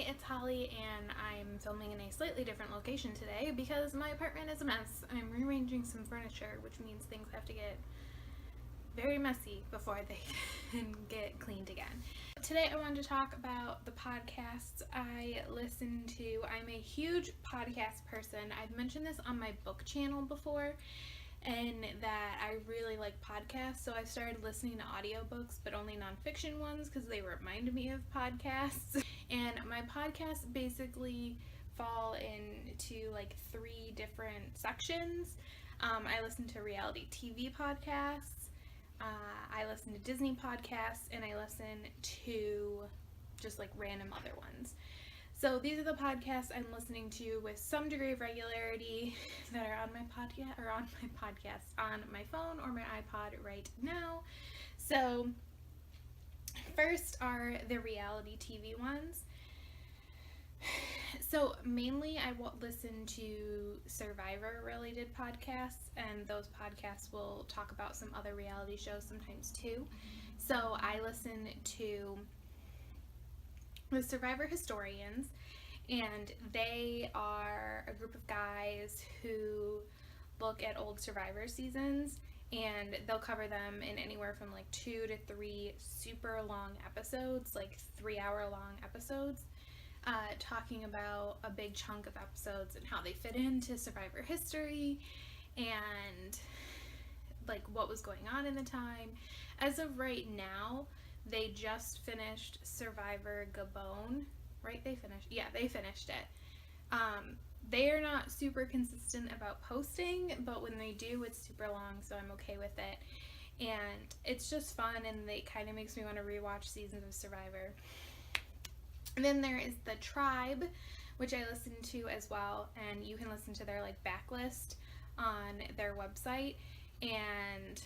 it's Holly, and I'm filming in a slightly different location today because my apartment is a mess. I'm rearranging some furniture, which means things have to get very messy before they can get cleaned again. Today I wanted to talk about the podcasts I listen to. I'm a huge podcast person. I've mentioned this on my book channel before, and that I really like podcasts, so I started listening to audiobooks, but only nonfiction ones because they reminded me of podcasts. And my podcasts basically fall into like 3 different sections. I listen to reality TV podcasts, I listen to Disney podcasts, and I listen to just like random other ones. So these are the podcasts I'm listening to with some degree of regularity that are on my podcast on my phone or my iPod right now. So first are the reality TV ones. So mainly I will listen to Survivor related podcasts, and those podcasts will talk about some other reality shows sometimes too. So I listen to the Survivor Historians, and they are a group of guys who look at old Survivor seasons, and they'll cover them in anywhere from like 2 to 3 super long episodes, like 3-hour long episodes, talking about a big chunk of episodes and how they fit into Survivor history and like what was going on in the time. As of right now, they just finished Survivor Gabon, right? They finished it. They are not super consistent about posting, but when they do, it's super long, so I'm okay with it. And it's just fun, and it kind of makes me want to rewatch seasons of Survivor. And then there is The Tribe, which I listen to as well, and you can listen to their like backlist on their website, and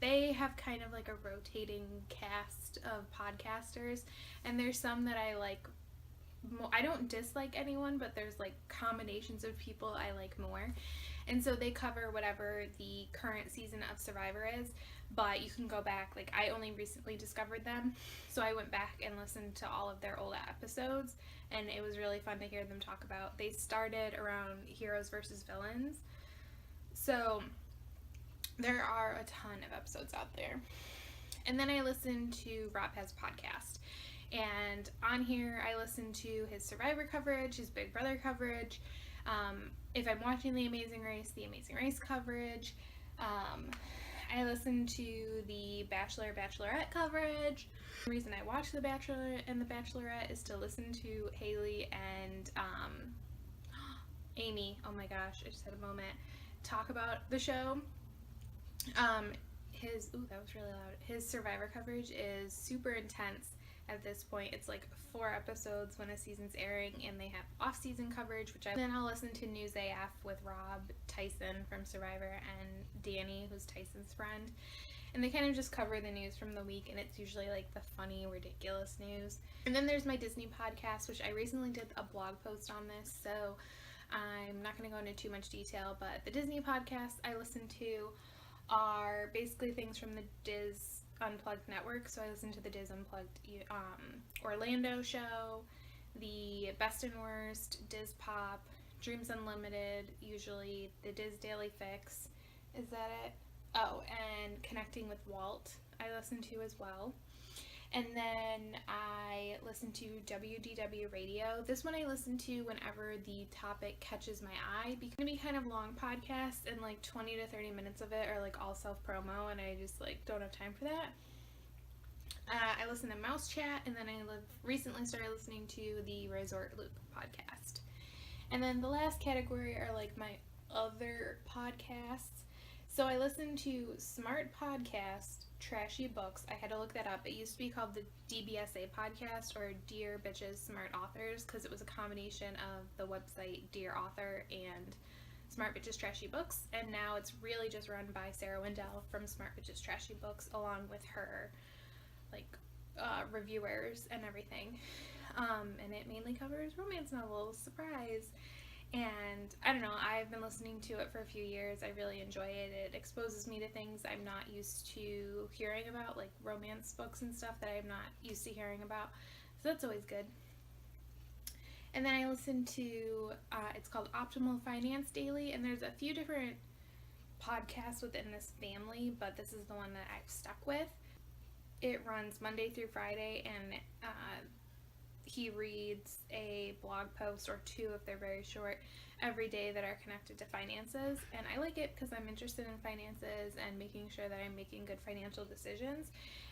they have kind of like a rotating cast of podcasters, and there's some that I like. I don't dislike anyone, but there's like combinations of people I like more, and so they cover whatever the current season of Survivor is, but you can go back. Like, I only recently discovered them, so I went back and listened to all of their old episodes, and it was really fun to hear them talk about. They started around heroes versus villains, so there are a ton of episodes out there. And then I listened to Rob Has podcast, and on here I listen to his Survivor coverage, his Big Brother coverage, if I'm watching The Amazing Race coverage. I listen to the Bachelor, Bachelorette coverage. The reason I watch The Bachelor and The Bachelorette is to listen to Haley and Amy, oh my gosh, I just had a moment, talk about the show. That was really loud. His Survivor coverage is super intense at this point. It's like 4 episodes when a season's airing, and they have off-season coverage, then I'll listen to News AF with Rob, Tyson from Survivor, and Danny, who's Tyson's friend. And they kind of just cover the news from the week, and it's usually like the funny, ridiculous news. And then there's my Disney podcast, which I recently did a blog post on this, so I'm not going to go into too much detail, but the Disney podcasts I listen to are basically things from the Diz Unplugged network. So I listen to the Diz Unplugged Orlando show, the Best and Worst, Diz Pop, Dreams Unlimited, usually the Diz Daily Fix. Is that it? Oh, and Connecting with Walt I listen to as well. And then I listen to WDW Radio. This one I listen to whenever the topic catches my eye. It's gonna be kind of long podcasts, and like 20 to 30 minutes of it are like all self-promo, and I just like don't have time for that. I listen to Mouse Chat, and then I recently started listening to the Resort Loop podcast. And then the last category are like my other podcasts. So I listen to Smart Podcast, Trashy Books. I had to look that up. It used to be called the DBSA podcast, or Dear Bitches Smart Authors, because it was a combination of the website Dear Author and Smart Bitches Trashy Books. And now it's really just run by Sarah Wendell from Smart Bitches Trashy Books, along with her like reviewers and everything. And it mainly covers romance novels. Surprise! And I don't know, I've been listening to it for a few years. I really enjoy it. It exposes me to things I'm not used to hearing about, like romance books and stuff that I'm not used to hearing about. So that's always good. And then I listen to, it's called Optimal Finance Daily, and there's a few different podcasts within this family, but this is the one that I've stuck with. It runs Monday through Friday, and he reads a blog post or two, if they're very short, every day that are connected to finances. And I like it because I'm interested in finances and making sure that I'm making good financial decisions.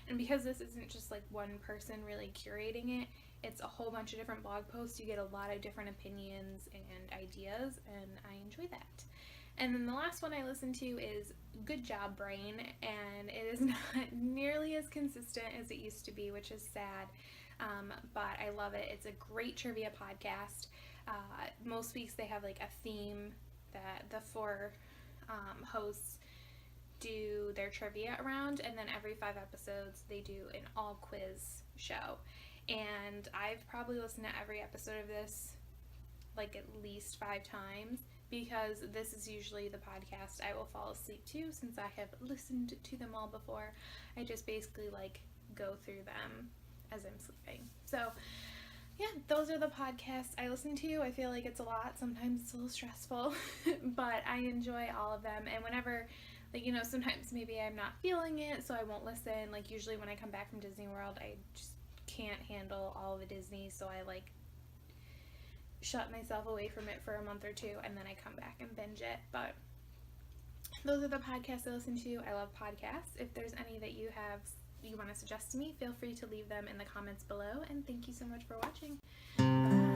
And because this isn't just like one person really curating it, it's a whole bunch of different blog posts. You get a lot of different opinions and ideas, and I enjoy that. And then the last one I listen to is Good Job Brain, and it is not nearly as consistent as it used to be, which is sad. But I love it. It's a great trivia podcast. Most weeks they have like a theme that the four hosts do their trivia around, and then every 5 episodes they do an all quiz show. And I've probably listened to every episode of this like at least 5 times, because this is usually the podcast I will fall asleep to, since I have listened to them all before. I just basically like go through them as I'm sleeping. So yeah, those are the podcasts I listen to. I feel like it's a lot. Sometimes it's a little stressful, but I enjoy all of them. And whenever, like, you know, sometimes maybe I'm not feeling it, so I won't listen. Like, usually when I come back from Disney World, I just can't handle all of the Disney, so I like shut myself away from it for a month or 2, and then I come back and binge it. But those are the podcasts I listen to. I love podcasts. If there's any that you want to suggest to me, feel free to leave them in the comments below, and thank you so much for watching. Bye.